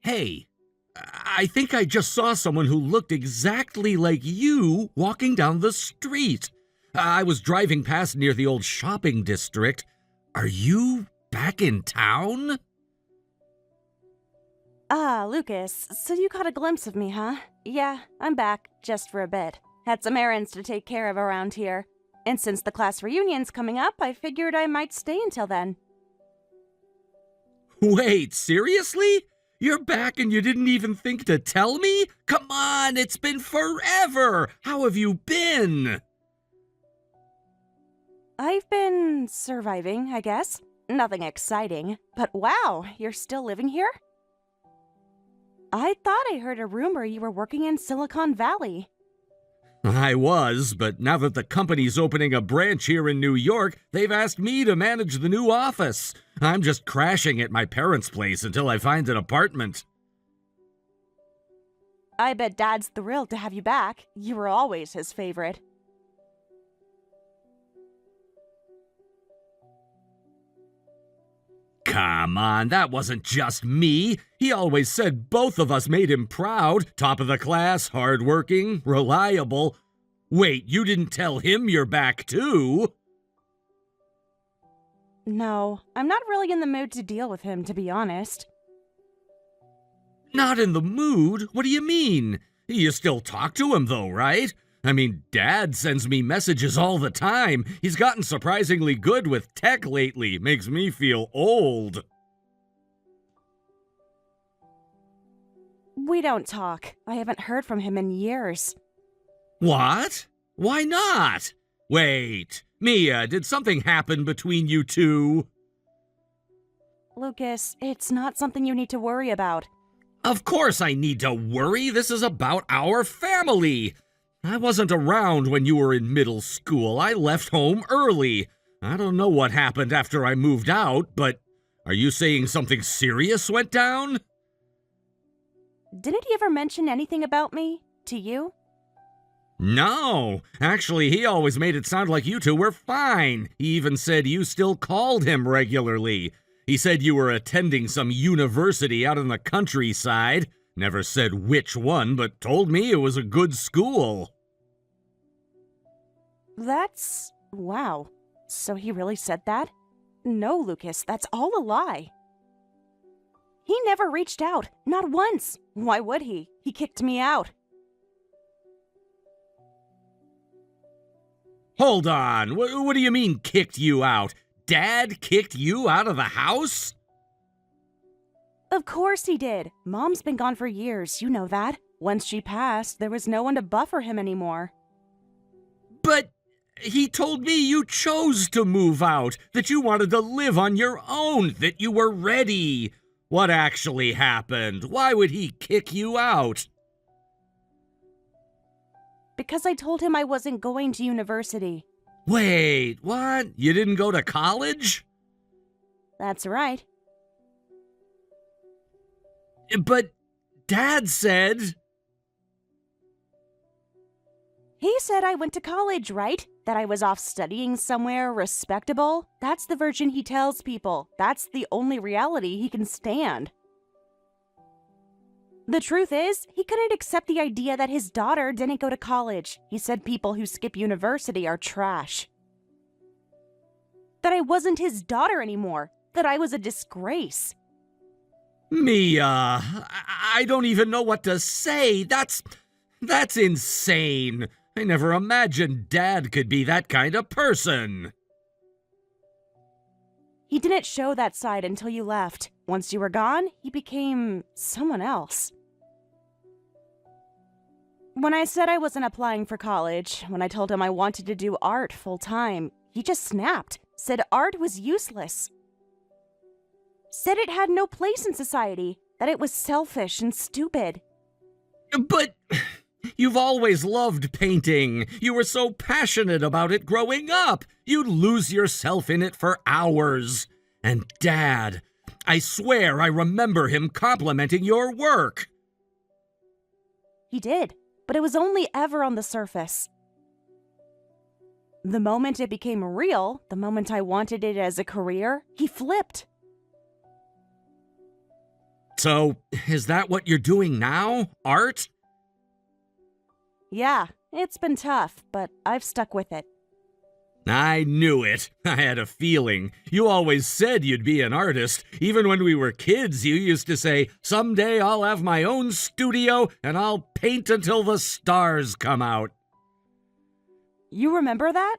Hey, I think I just saw someone who looked exactly like you walking down the street. I was driving past near the old shopping district. Are you back in town? Ah, Lucas, so you caught a glimpse of me, huh? Yeah, I'm back, just for a bit. Had some errands to take care of around here. And since the class reunion's coming up, I figured I might stay until then. Wait, seriously? You're back and you didn't even think to tell me? Come on, it's been forever! How have you been? I've been surviving, I guess. Nothing exciting. But wow, you're still living here? I thought I heard a rumor you were working in Silicon Valley. I was, but now that the company's opening a branch here in New York, they've asked me to manage the new office. I'm just crashing at my parents' place until I find an apartment. I bet Dad's thrilled to have you back. You were always his favorite. Come on, that wasn't just me. He always said both of us made him proud. Top of the class, hardworking, reliable. Wait, you didn't tell him you're back too? No, I'm not really in the mood to deal with him, to be honest. Not in the mood? What do you mean? You still talk to him though, right? I mean, Dad sends me messages all the time. He's gotten surprisingly good with tech lately. Makes me feel old. We don't talk. I haven't heard from him in years. What? Why not? Wait, Mia, did something happen between you two? Lucas, it's not something you need to worry about. Of course I need to worry. This is about our family. I wasn't around when you were in middle school. I left home early. I don't know what happened after I moved out, but are you saying something serious went down? Didn't he ever mention anything about me? To you? No. Actually, he always made it sound like you two were fine. He even said you still called him regularly. He said you were attending some university out in the countryside. Never said which one, but told me it was a good school. Wow. So he really said that? No, Lucas, that's all a lie. He never reached out, not once. Why would he? He kicked me out. Hold on, what do you mean kicked you out? Dad kicked you out of the house? Of course he did. Mom's been gone for years, you know that. Once she passed, there was no one to buffer him anymore. But he told me you chose to move out, that you wanted to live on your own, that you were ready. What actually happened? Why would he kick you out? Because I told him I wasn't going to university. Wait, what? You didn't go to college? That's right. But Dad said... He said I went to college, right? That I was off studying somewhere respectable. That's the version he tells people. That's the only reality he can stand. The truth is, he couldn't accept the idea that his daughter didn't go to college. He said people who skip university are trash. That I wasn't his daughter anymore. That I was a disgrace. Mia, I don't even know what to say. That's insane. I never imagined Dad could be that kind of person. He didn't show that side until you left. Once you were gone, he became someone else. When I said I wasn't applying for college, when I told him I wanted to do art full-time, he just snapped, said art was useless. Said it had no place in society, that it was selfish and stupid. But you've always loved painting. You were so passionate about it growing up. You'd lose yourself in it for hours. And Dad, I swear I remember him complimenting your work. He did, but it was only ever on the surface. The moment it became real, the moment I wanted it as a career, he flipped. So, is that what you're doing now? Art? Yeah, it's been tough, but I've stuck with it. I knew it. I had a feeling. You always said you'd be an artist. Even when we were kids, you used to say, "Someday I'll have my own studio and I'll paint until the stars come out." You remember that?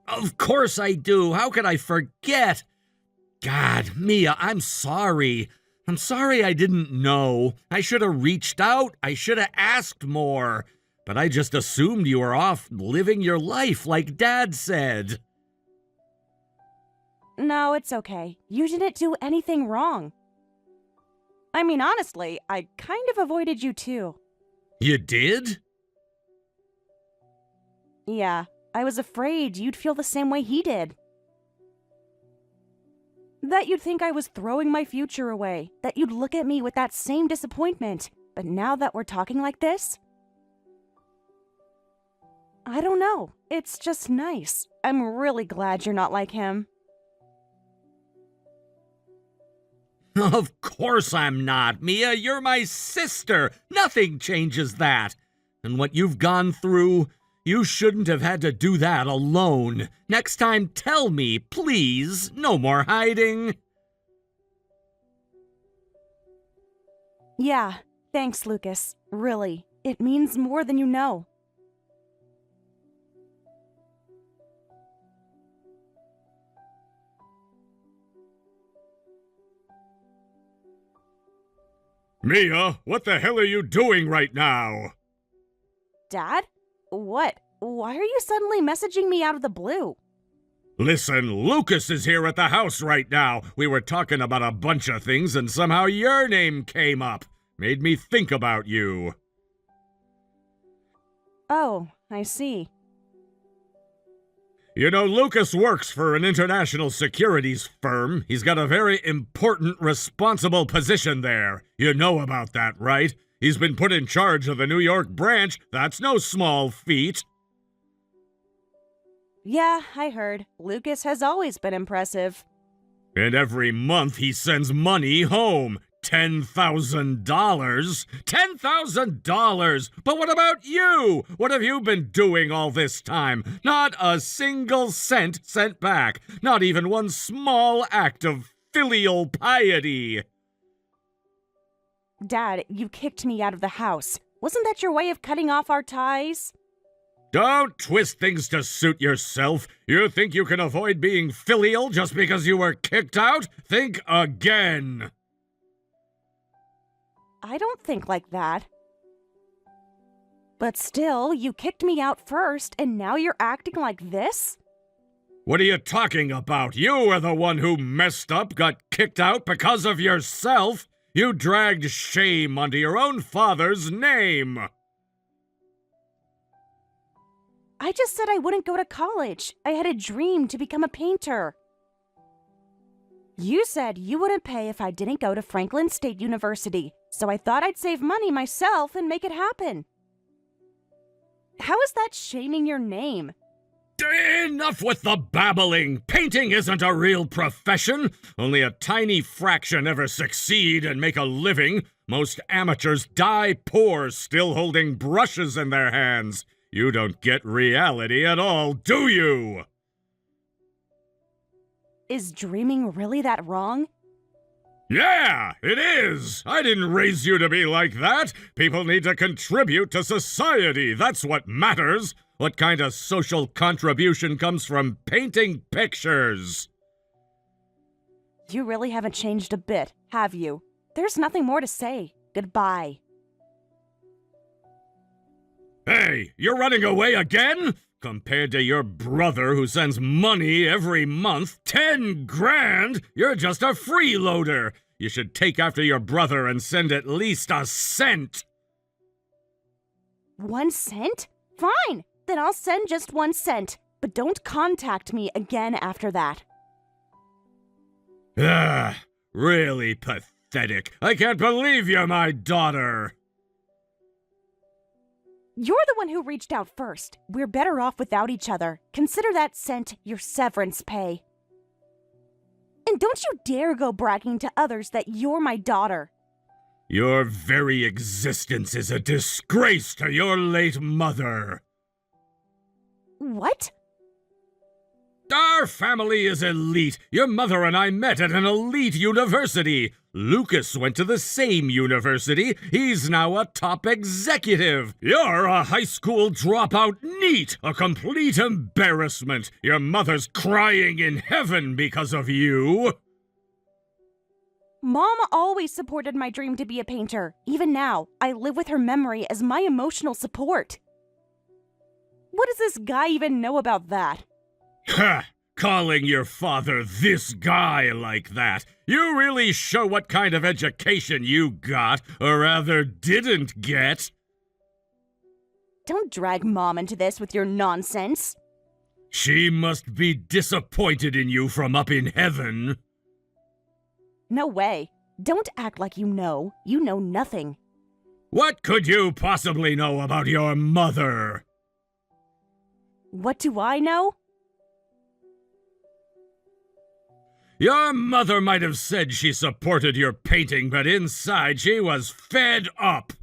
Of course I do. How could I forget? God, Mia, I'm sorry. I'm sorry I didn't know. I should have reached out. I should have asked more. But I just assumed you were off living your life like Dad said. No, it's okay. You didn't do anything wrong. I mean, honestly, I kind of avoided you too. You did? Yeah, I was afraid you'd feel the same way he did. That you'd think I was throwing my future away. That you'd look at me with that same disappointment. But now that we're talking like this, I don't know. It's just nice. I'm really glad you're not like him. Of course I'm not, Mia. You're my sister. Nothing changes that. And what you've gone through, you shouldn't have had to do that alone. Next time, tell me, please. No more hiding. Yeah, thanks, Lucas. Really, it means more than you know. Mia, what the hell are you doing right now? Dad? What? Why are you suddenly messaging me out of the blue? Listen, Lucas is here at the house right now. We were talking about a bunch of things and somehow your name came up. Made me think about you. Oh, I see. You know, Lucas works for an international securities firm. He's got a very important, responsible position there. You know about that, right? He's been put in charge of the New York branch. That's no small feat. Yeah, I heard. Lucas has always been impressive. And every month he sends money home. $10,000? $10,000! But what about you? What have you been doing all this time? Not a single cent sent back. Not even one small act of filial piety. Dad, you kicked me out of the house. Wasn't that your way of cutting off our ties? Don't twist things to suit yourself. You think you can avoid being filial just because you were kicked out? Think again. I don't think like that. But still, you kicked me out first, and now you're acting like this? What are you talking about? You were the one who messed up, got kicked out because of yourself. You dragged shame onto your own father's name. I just said I wouldn't go to college. I had a dream to become a painter. You said you wouldn't pay if I didn't go to Franklin State University, so I thought I'd save money myself and make it happen. How is that shaming your name? Enough with the babbling! Painting isn't a real profession. Only a tiny fraction ever succeed and make a living. Most amateurs die poor, still holding brushes in their hands. You don't get reality at all, do you? Is dreaming really that wrong? Yeah, it is! I didn't raise you to be like that! People need to contribute to society, that's what matters! What kind of social contribution comes from painting pictures? You really haven't changed a bit, have you? There's nothing more to say. Goodbye. Hey, you're running away again? Compared to your brother who sends money every month, 10 grand, you're just a freeloader. You should take after your brother and send at least a cent. 1 cent? Fine, then I'll send just 1 cent. But don't contact me again after that. Really pathetic. I can't believe you're my daughter. You're the one who reached out first. We're better off without each other. Consider that cent your severance pay. And don't you dare go bragging to others that you're my daughter. Your very existence is a disgrace to your late mother. What? Our family is elite. Your mother and I met at an elite university. Lucas went to the same university. He's now a top executive. You're a high school dropout NEET, a complete embarrassment. Your mother's crying in heaven because of you. Mom always supported my dream to be a painter. Even now, I live with her memory as my emotional support. What does this guy even know about that? Ha! Calling your father this guy like that. You really show what kind of education you got, or rather didn't get. Don't drag Mom into this with your nonsense. She must be disappointed in you from up in heaven. No way. Don't act like you know. You know nothing. What could you possibly know about your mother? What do I know? Your mother might have said she supported your painting, but inside she was fed up.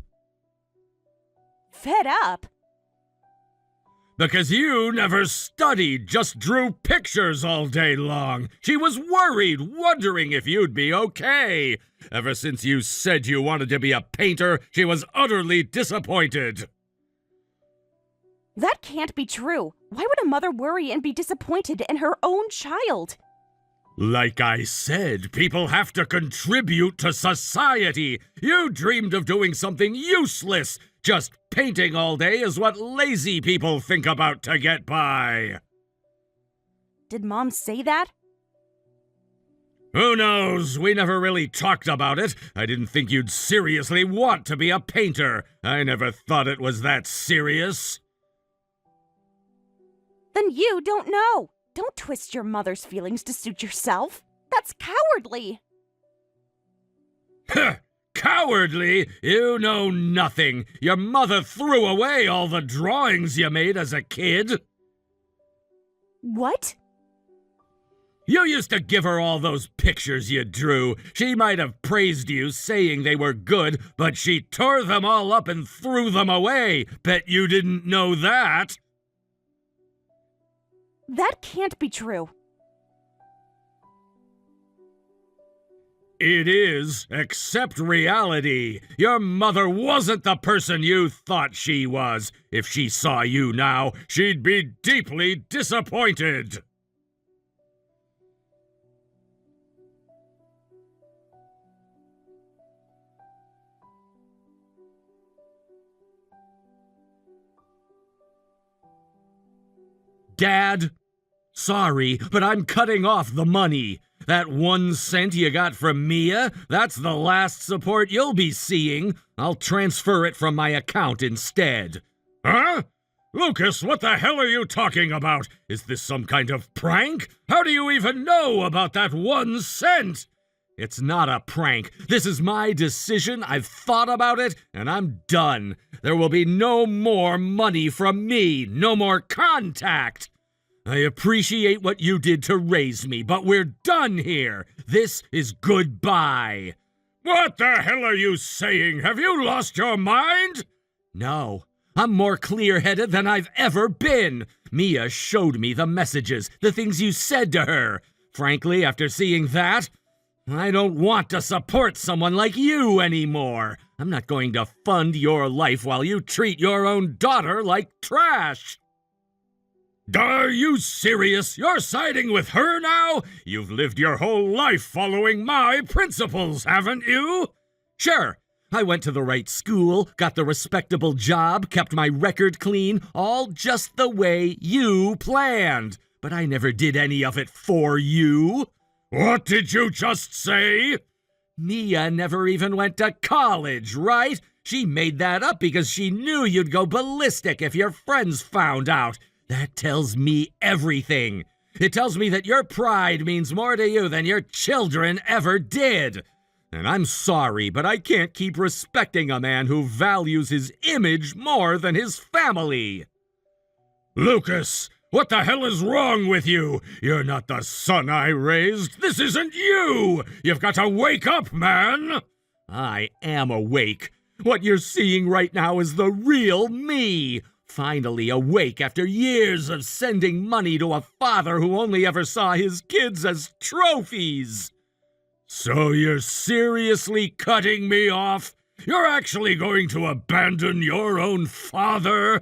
Fed up? Because you never studied, just drew pictures all day long. She was worried, wondering if you'd be okay. Ever since you said you wanted to be a painter, she was utterly disappointed. That can't be true. Why would a mother worry and be disappointed in her own child? Like I said, people have to contribute to society. You dreamed of doing something useless. Just painting all day is what lazy people think about to get by. Did Mom say that? Who knows? We never really talked about it. I didn't think you'd seriously want to be a painter. I never thought it was that serious. Then you don't know. Don't twist your mother's feelings to suit yourself. That's cowardly. Cowardly? You know nothing. Your mother threw away all the drawings you made as a kid. What? You used to give her all those pictures you drew. She might have praised you, saying they were good, but she tore them all up and threw them away. Bet you didn't know that. That can't be true. It is, accept reality. Your mother wasn't the person you thought she was. If she saw you now, she'd be deeply disappointed. Dad, sorry, but I'm cutting off the money. That 1 cent you got from Mia, that's the last support you'll be seeing. I'll transfer it from my account instead. Huh? Lucas, what the hell are you talking about? Is this some kind of prank? How do you even know about that 1 cent? It's not a prank. This is my decision. I've thought about it, and I'm done. There will be no more money from me. No more contact. I appreciate what you did to raise me, but we're done here. This is goodbye. What the hell are you saying? Have you lost your mind? No. I'm more clear-headed than I've ever been. Mia showed me the messages, the things you said to her. Frankly, after seeing that, I don't want to support someone like you anymore. I'm not going to fund your life while you treat your own daughter like trash. Are you serious? You're siding with her now? You've lived your whole life following my principles, haven't you? Sure. I went to the right school, got the respectable job, kept my record clean, all just the way you planned. But I never did any of it for you. What did you just say? Mia never even went to college, right? She made that up because she knew you'd go ballistic if your friends found out. That tells me everything. It tells me that your pride means more to you than your children ever did. And I'm sorry, but I can't keep respecting a man who values his image more than his family. Lucas, what the hell is wrong with you? You're not the son I raised. This isn't you. You've got to wake up, man. I am awake. What you're seeing right now is the real me. Finally awake after years of sending money to a father who only ever saw his kids as trophies. So you're seriously cutting me off? You're actually going to abandon your own father?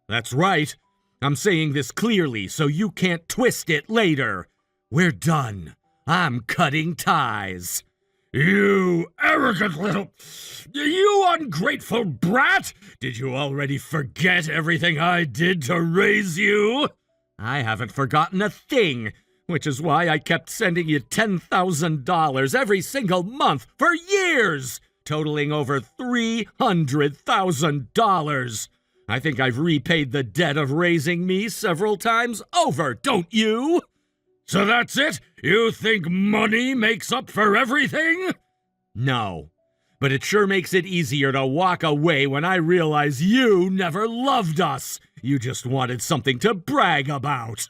That's right. I'm saying this clearly so you can't twist it later. We're done. I'm cutting ties. You arrogant little... You ungrateful brat! Did you already forget everything I did to raise you? I haven't forgotten a thing, which is why I kept sending you $10,000 every single month for years, totaling over $300,000. I think I've repaid the debt of raising me several times over, don't you? So that's it? You think money makes up for everything? No, but it sure makes it easier to walk away when I realize you never loved us. You just wanted something to brag about.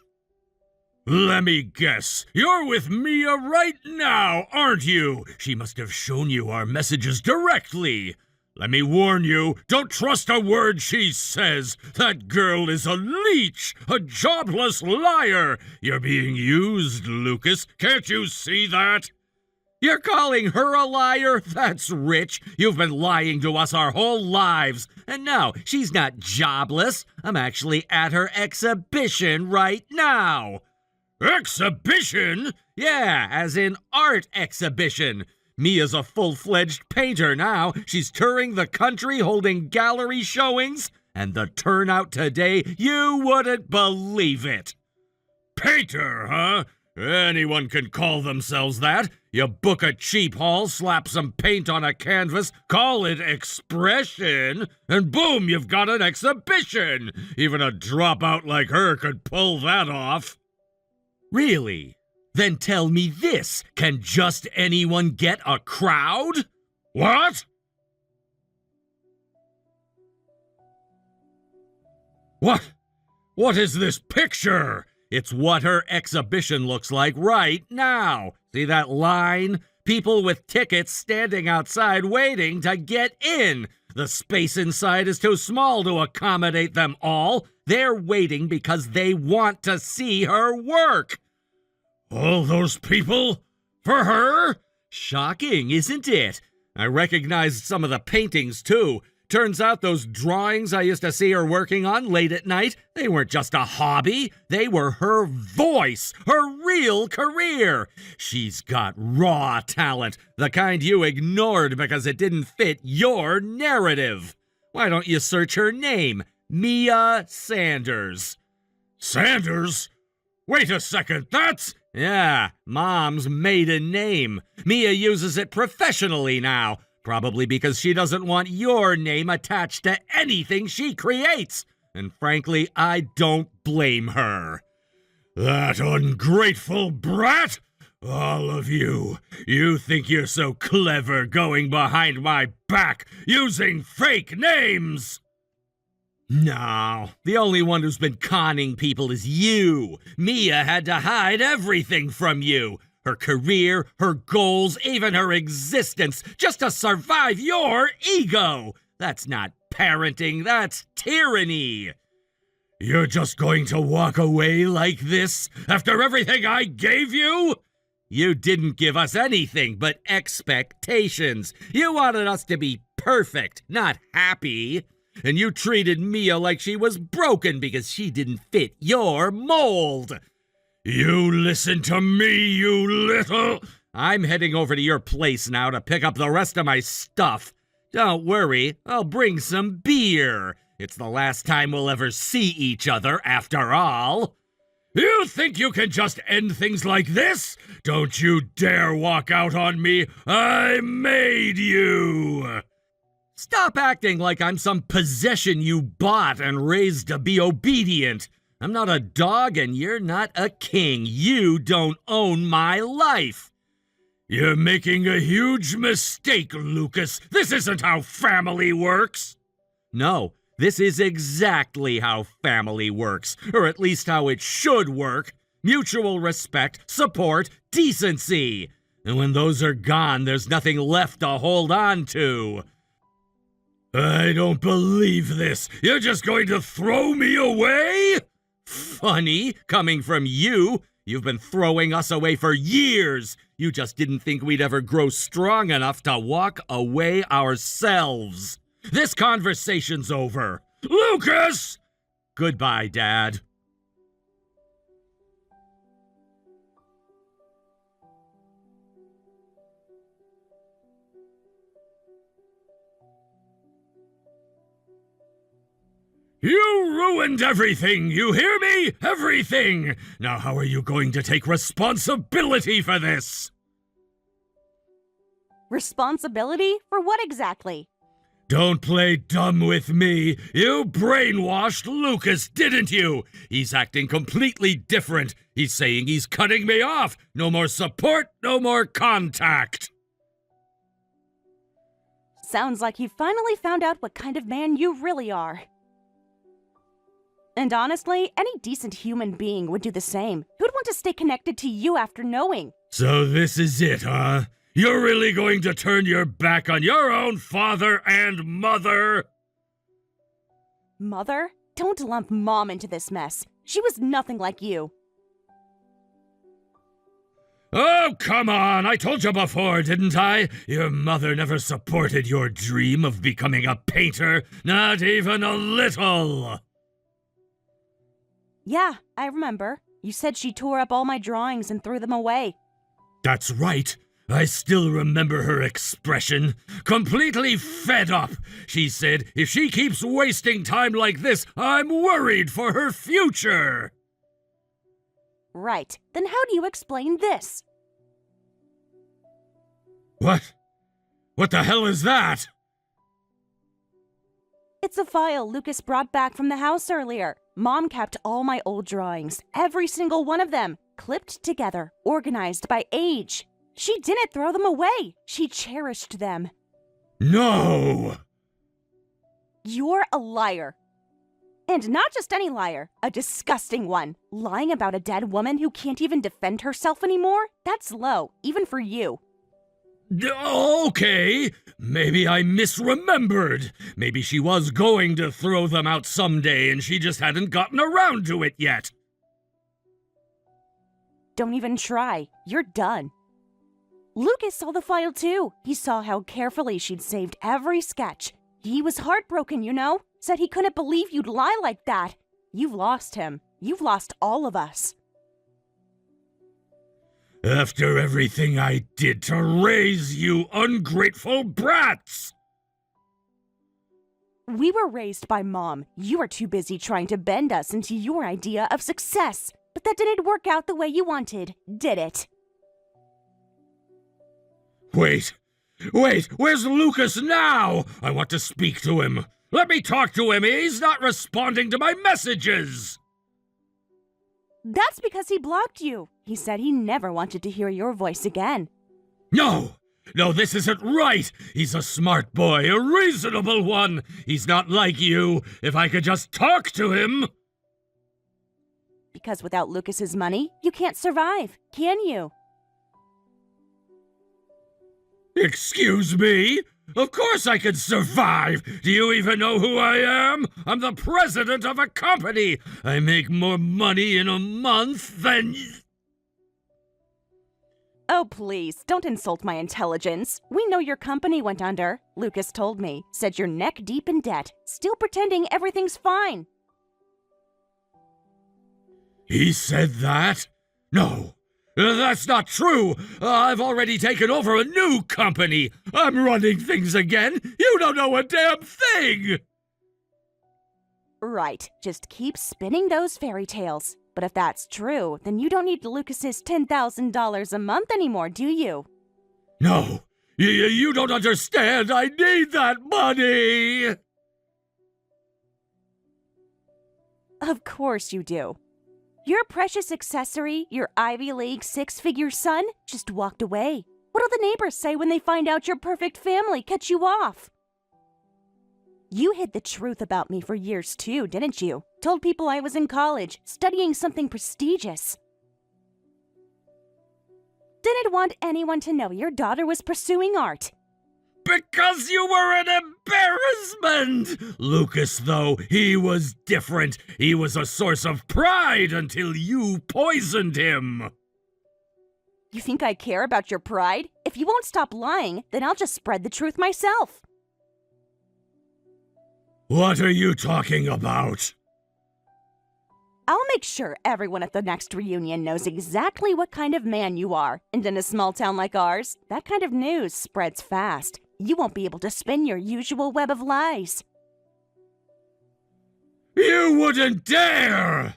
Let me guess, you're with Mia right now, aren't you? She must have shown you our messages directly. Let me warn you, don't trust a word she says. That girl is a leech, a jobless liar. You're being used, Lucas. Can't you see that? You're calling her a liar? That's rich. You've been lying to us our whole lives. And no, she's not jobless. I'm actually at her exhibition right now. Exhibition? Yeah, as in art exhibition. Mia's a full-fledged painter now. She's touring the country holding gallery showings, and the turnout today, you wouldn't believe it. Painter, huh? Anyone can call themselves that. You book a cheap hall, slap some paint on a canvas, call it expression, and boom, you've got an exhibition. Even a dropout like her could pull that off. Really? Then tell me this, can just anyone get a crowd? What? What is this picture? It's what her exhibition looks like right now. See that line? People with tickets standing outside waiting to get in. The space inside is too small to accommodate them all. They're waiting because they want to see her work. All those people? For her? Shocking, isn't it? I recognized some of the paintings, too. Turns out those drawings I used to see her working on late at night, they weren't just a hobby. They were her voice, her real career. She's got raw talent, the kind you ignored because it didn't fit your narrative. Why don't you search her name? Mia Sanders. Sanders? Wait a second, that's... Yeah, Mom's maiden name. Mia uses it professionally now, probably because she doesn't want your name attached to anything she creates. And frankly, I don't blame her. That ungrateful brat! All of you. You think you're so clever going behind my back, using fake names! No, the only one who's been conning people is you. Mia had to hide everything from you. Her career, her goals, even her existence, just to survive your ego. That's not parenting, that's tyranny. You're just going to walk away like this after everything I gave you? You didn't give us anything but expectations. You wanted us to be perfect, not happy. And you treated Mia like she was broken because she didn't fit your mold. You listen to me, you little... I'm heading over to your place now to pick up the rest of my stuff. Don't worry, I'll bring some beer. It's the last time we'll ever see each other, after all. You think you can just end things like this? Don't you dare walk out on me. I made you. Stop acting like I'm some possession you bought and raised to be obedient. I'm not a dog and you're not a king. You don't own my life. You're making a huge mistake, Lucas. This isn't how family works. No, this is exactly how family works, or at least how it should work. Mutual respect, support, decency. And when those are gone, there's nothing left to hold on to. I don't believe this. You're just going to throw me away? Funny, coming from you. You've been throwing us away for years. You just didn't think we'd ever grow strong enough to walk away ourselves. This conversation's over. Lucas! Goodbye, Dad. You ruined everything, you hear me? Everything! Now how are you going to take responsibility for this? Responsibility? For what exactly? Don't play dumb with me. You brainwashed Lucas, didn't you? He's acting completely different. He's saying he's cutting me off. No more support, no more contact. Sounds like you finally found out what kind of man you really are. And honestly, any decent human being would do the same. Who'd want to stay connected to you after knowing? So this is it, huh? You're really going to turn your back on your own father and mother? Mother? Don't lump Mom into this mess. She was nothing like you. Oh, come on! I told you before, didn't I? Your mother never supported your dream of becoming a painter. Not even a little! Yeah, I remember. You said she tore up all my drawings and threw them away. That's right. I still remember her expression. Completely fed up. She said, if she keeps wasting time like this, I'm worried for her future. Right. Then how do you explain this? What? What the hell is that? It's a file Lucas brought back from the house earlier. Mom kept all my old drawings, every single one of them, clipped together, organized by age. She didn't throw them away. She cherished them. No! You're a liar. And not just any liar, a disgusting one. Lying about a dead woman who can't even defend herself anymore? That's low, even for you. Okay, maybe I misremembered. Maybe she was going to throw them out someday and she just hadn't gotten around to it yet. Don't even try. You're done. Lucas saw the file too. He saw how carefully she'd saved every sketch. He was heartbroken, you know? Said he couldn't believe you'd lie like that. You've lost him. You've lost all of us. After everything I did to raise you ungrateful brats! We were raised by Mom. You were too busy trying to bend us into your idea of success. But that didn't work out the way you wanted, did it? Wait, where's Lucas now? I want to speak to him. Let me talk to him. He's not responding to my messages. That's because he blocked you. He said he never wanted to hear your voice again. No, this isn't right. He's a smart boy, a reasonable one. He's not like you. If I could just talk to him. Because without Lucas's money, you can't survive, can you? Excuse me? Of course I can survive! Do you even know who I am? I'm the president of a company! I make more money in a month than... Oh, please, don't insult my intelligence. We know your company went under. Lucas told me. Said you're neck deep in debt, still pretending everything's fine. He said that? No. That's not true! I've already taken over a new company! I'm running things again! You don't know a damn thing! Right, just keep spinning those fairy tales. But if that's true, then you don't need Lucas's $10,000 a month anymore, do you? No! You don't understand! I need that money! Of course you do. Your precious accessory, your Ivy League six-figure son, just walked away. What'll the neighbors say when they find out your perfect family cut you off? You hid the truth about me for years too, didn't you? Told people I was in college, studying something prestigious. Didn't want anyone to know your daughter was pursuing art. Because you were an embarrassment! Lucas, though, he was different. He was a source of pride until you poisoned him. You think I care about your pride? If you won't stop lying, then I'll just spread the truth myself. What are you talking about? I'll make sure everyone at the next reunion knows exactly what kind of man you are. And in a small town like ours, that kind of news spreads fast. You won't be able to spin your usual web of lies. You wouldn't dare!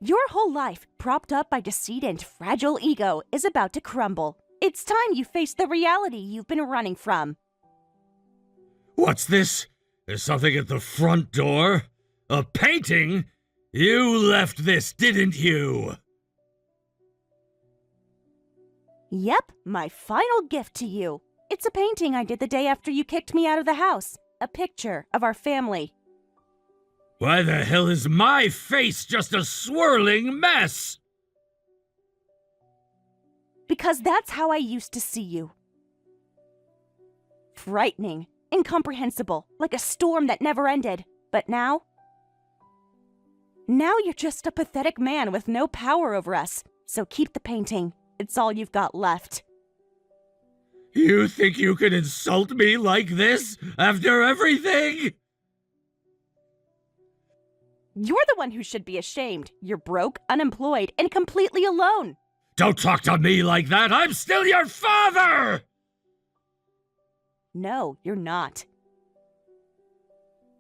Your whole life, propped up by deceit and fragile ego, is about to crumble. It's time you face the reality you've been running from. What's this? There's something at the front door? A painting? You left this, didn't you? Yep, my final gift to you. It's a painting I did the day after you kicked me out of the house. A picture of our family. Why the hell is my face just a swirling mess? Because that's how I used to see you. Frightening, incomprehensible, like a storm that never ended. But now you're just a pathetic man with no power over us. So keep the painting. It's all you've got left. You think you can insult me like this after everything? You're the one who should be ashamed. You're broke, unemployed, and completely alone. Don't talk to me like that. I'm still your father! No, you're not.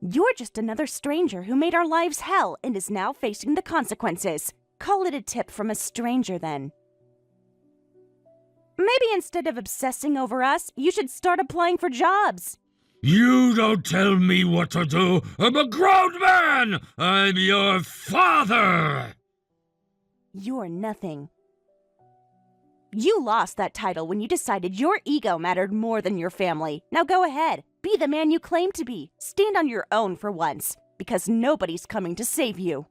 You're just another stranger who made our lives hell and is now facing the consequences. Call it a tip from a stranger, then. Maybe instead of obsessing over us, you should start applying for jobs. You don't tell me what to do. I'm a grown man! I'm your father! You're nothing. You lost that title when you decided your ego mattered more than your family. Now go ahead. Be the man you claim to be. Stand on your own for once, because nobody's coming to save you.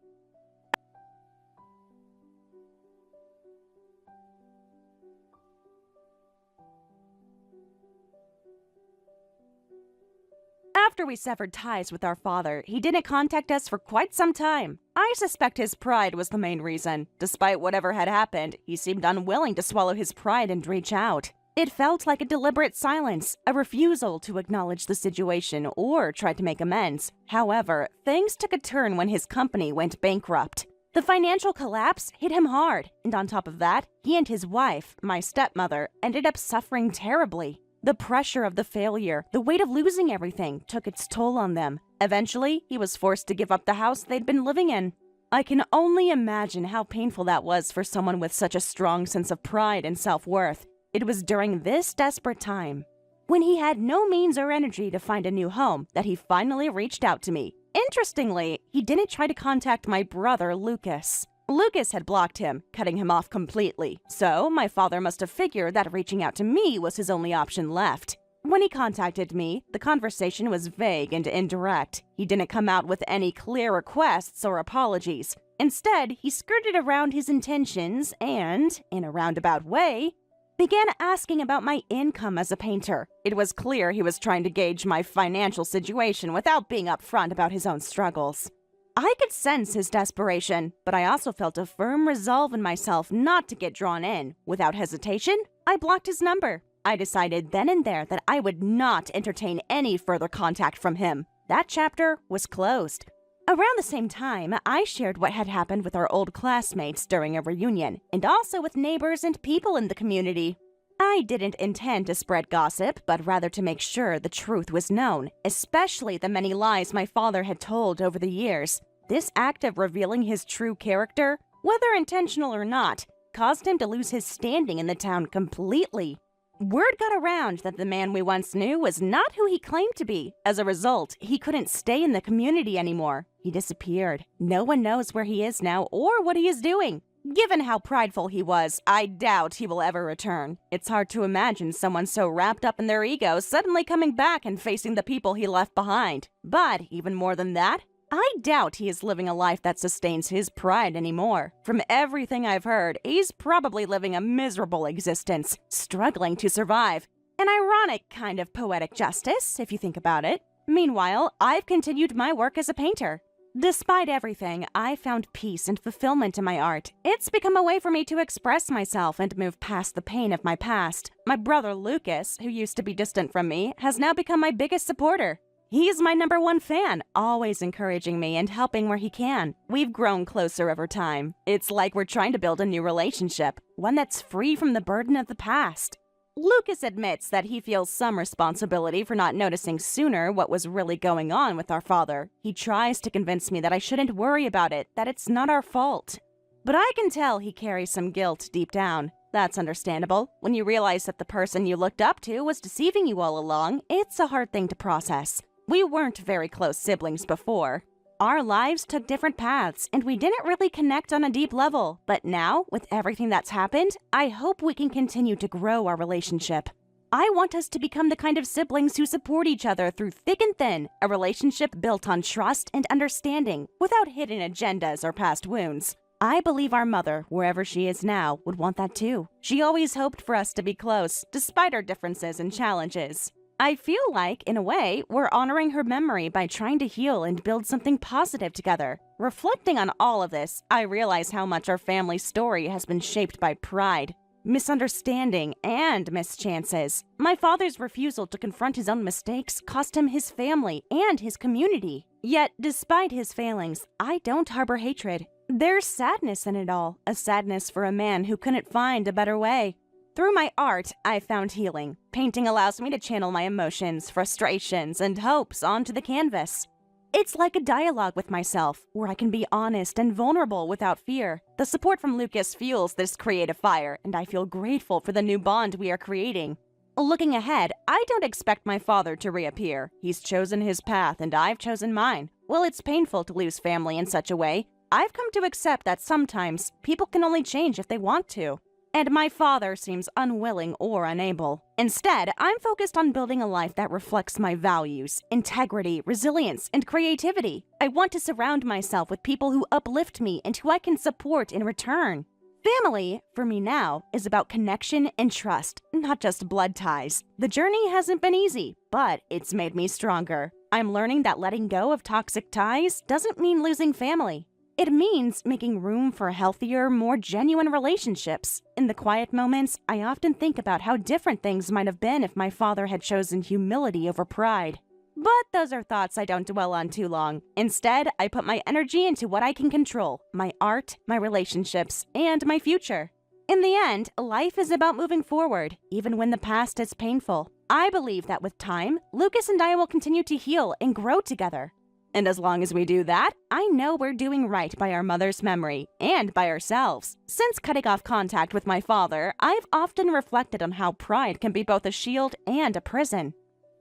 After we severed ties with our father, he didn't contact us for quite some time. I suspect his pride was the main reason. Despite whatever had happened, he seemed unwilling to swallow his pride and reach out. It felt like a deliberate silence, a refusal to acknowledge the situation or try to make amends. However, things took a turn when his company went bankrupt. The financial collapse hit him hard, and on top of that, he and his wife, my stepmother, ended up suffering terribly. The pressure of the failure, the weight of losing everything, took its toll on them. Eventually, he was forced to give up the house they'd been living in. I can only imagine how painful that was for someone with such a strong sense of pride and self-worth. It was during this desperate time, when he had no means or energy to find a new home, that he finally reached out to me. Interestingly, he didn't try to contact my brother, Lucas. Lucas had blocked him, cutting him off completely, so my father must have figured that reaching out to me was his only option left. When he contacted me, the conversation was vague and indirect. He didn't come out with any clear requests or apologies. Instead, he skirted around his intentions and, in a roundabout way, began asking about my income as a painter. It was clear he was trying to gauge my financial situation without being upfront about his own struggles. I could sense his desperation, but I also felt a firm resolve in myself not to get drawn in. Without hesitation, I blocked his number. I decided then and there that I would not entertain any further contact from him. That chapter was closed. Around the same time, I shared what had happened with our old classmates during a reunion, and also with neighbors and people in the community. I didn't intend to spread gossip, but rather to make sure the truth was known, especially the many lies my father had told over the years. This act of revealing his true character, whether intentional or not, caused him to lose his standing in the town completely. Word got around that the man we once knew was not who he claimed to be. As a result, he couldn't stay in the community anymore. He disappeared. No one knows where he is now or what he is doing. Given how prideful he was, I doubt he will ever return. It's hard to imagine someone so wrapped up in their ego suddenly coming back and facing the people he left behind. But even more than that, I doubt he is living a life that sustains his pride anymore. From everything I've heard, he's probably living a miserable existence, struggling to survive. An ironic kind of poetic justice, if you think about it. Meanwhile, I've continued my work as a painter. Despite everything, I found peace and fulfillment in my art. It's become a way for me to express myself and move past the pain of my past. My brother Lucas, who used to be distant from me, has now become my biggest supporter. He's my #1 fan, always encouraging me and helping where he can. We've grown closer over time. It's like we're trying to build a new relationship, one that's free from the burden of the past. Lucas admits that he feels some responsibility for not noticing sooner what was really going on with our father. He tries to convince me that I shouldn't worry about it, that it's not our fault. But I can tell he carries some guilt deep down. That's understandable. When you realize that the person you looked up to was deceiving you all along, it's a hard thing to process. We weren't very close siblings before. Our lives took different paths, and we didn't really connect on a deep level. But now, with everything that's happened, I hope we can continue to grow our relationship. I want us to become the kind of siblings who support each other through thick and thin, a relationship built on trust and understanding, without hidden agendas or past wounds. I believe our mother, wherever she is now, would want that too. She always hoped for us to be close, despite our differences and challenges. I feel like, in a way, we're honoring her memory by trying to heal and build something positive together. Reflecting on all of this, I realize how much our family story has been shaped by pride, misunderstanding, and mischances. My father's refusal to confront his own mistakes cost him his family and his community. Yet, despite his failings, I don't harbor hatred. There's sadness in it all, a sadness for a man who couldn't find a better way. Through my art, I've found healing. Painting allows me to channel my emotions, frustrations, and hopes onto the canvas. It's like a dialogue with myself, where I can be honest and vulnerable without fear. The support from Lucas fuels this creative fire, and I feel grateful for the new bond we are creating. Looking ahead, I don't expect my father to reappear. He's chosen his path, and I've chosen mine. While it's painful to lose family in such a way, I've come to accept that sometimes people can only change if they want to. And my father seems unwilling or unable. Instead, I'm focused on building a life that reflects my values, integrity, resilience, and creativity. I want to surround myself with people who uplift me and who I can support in return. Family, for me now, is about connection and trust, not just blood ties. The journey hasn't been easy, but it's made me stronger. I'm learning that letting go of toxic ties doesn't mean losing family. It means making room for healthier, more genuine relationships. In the quiet moments, I often think about how different things might have been if my father had chosen humility over pride. But those are thoughts I don't dwell on too long. Instead, I put my energy into what I can control: my art, my relationships, and my future. In the end, life is about moving forward, even when the past is painful. I believe that with time, Lucas and I will continue to heal and grow together. And as long as we do that, I know we're doing right by our mother's memory and by ourselves. Since cutting off contact with my father, I've often reflected on how pride can be both a shield and a prison.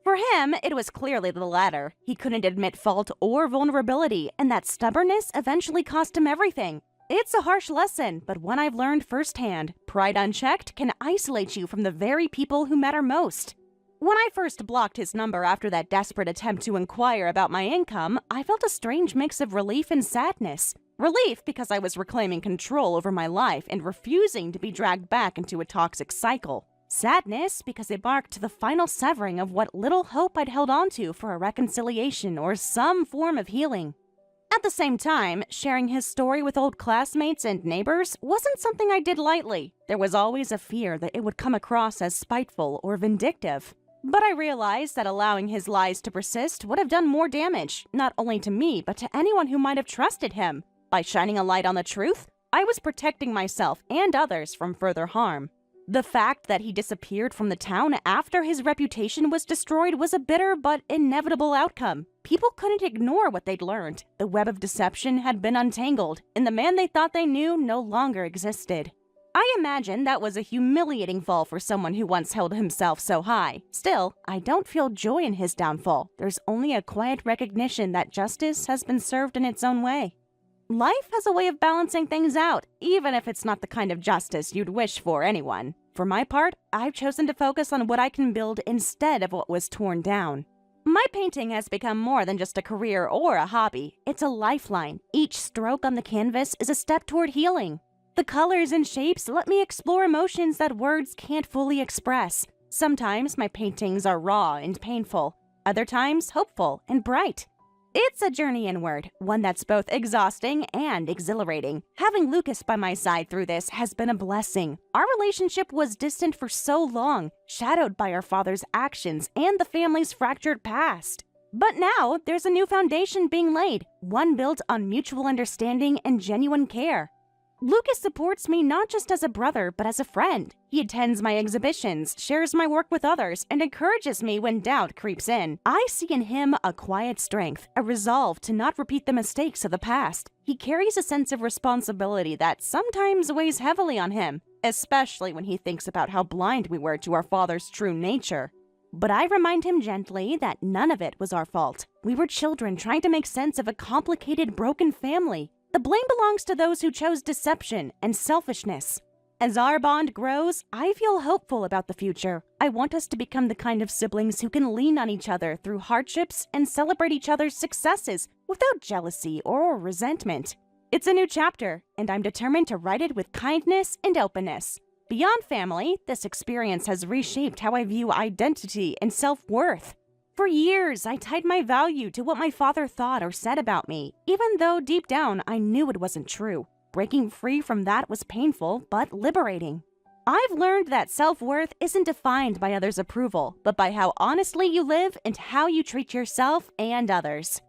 For him, it was clearly the latter. He couldn't admit fault or vulnerability, and that stubbornness eventually cost him everything. It's a harsh lesson, but one I've learned firsthand. Pride unchecked can isolate you from the very people who matter most. When I first blocked his number after that desperate attempt to inquire about my income, I felt a strange mix of relief and sadness. Relief because I was reclaiming control over my life and refusing to be dragged back into a toxic cycle. Sadness because it marked the final severing of what little hope I'd held onto for a reconciliation or some form of healing. At the same time, sharing his story with old classmates and neighbors wasn't something I did lightly. There was always a fear that it would come across as spiteful or vindictive. But I realized that allowing his lies to persist would have done more damage, not only to me, but to anyone who might have trusted him. By shining a light on the truth, I was protecting myself and others from further harm. The fact that he disappeared from the town after his reputation was destroyed was a bitter but inevitable outcome. People couldn't ignore what they'd learned. The web of deception had been untangled, and the man they thought they knew no longer existed. I imagine that was a humiliating fall for someone who once held himself so high. Still, I don't feel joy in his downfall. There's only a quiet recognition that justice has been served in its own way. Life has a way of balancing things out, even if it's not the kind of justice you'd wish for anyone. For my part, I've chosen to focus on what I can build instead of what was torn down. My painting has become more than just a career or a hobby. It's a lifeline. Each stroke on the canvas is a step toward healing. The colors and shapes let me explore emotions that words can't fully express. Sometimes my paintings are raw and painful, other times hopeful and bright. It's a journey inward, one that's both exhausting and exhilarating. Having Lucas by my side through this has been a blessing. Our relationship was distant for so long, shadowed by our father's actions and the family's fractured past. But now, there's a new foundation being laid, one built on mutual understanding and genuine care. Lucas supports me not just as a brother, but as a friend. He attends my exhibitions, shares my work with others, and encourages me when doubt creeps in. I see in him a quiet strength, a resolve to not repeat the mistakes of the past. He carries a sense of responsibility that sometimes weighs heavily on him, especially when he thinks about how blind we were to our father's true nature. But I remind him gently that none of it was our fault. We were children trying to make sense of a complicated, broken family. The blame belongs to those who chose deception and selfishness. As our bond grows, I feel hopeful about the future. I want us to become the kind of siblings who can lean on each other through hardships and celebrate each other's successes without jealousy or resentment. It's a new chapter, and I'm determined to write it with kindness and openness. Beyond family, this experience has reshaped how I view identity and self-worth. For years, I tied my value to what my father thought or said about me, even though deep down I knew it wasn't true. Breaking free from that was painful, but liberating. I've learned that self-worth isn't defined by others' approval, but by how honestly you live and how you treat yourself and others.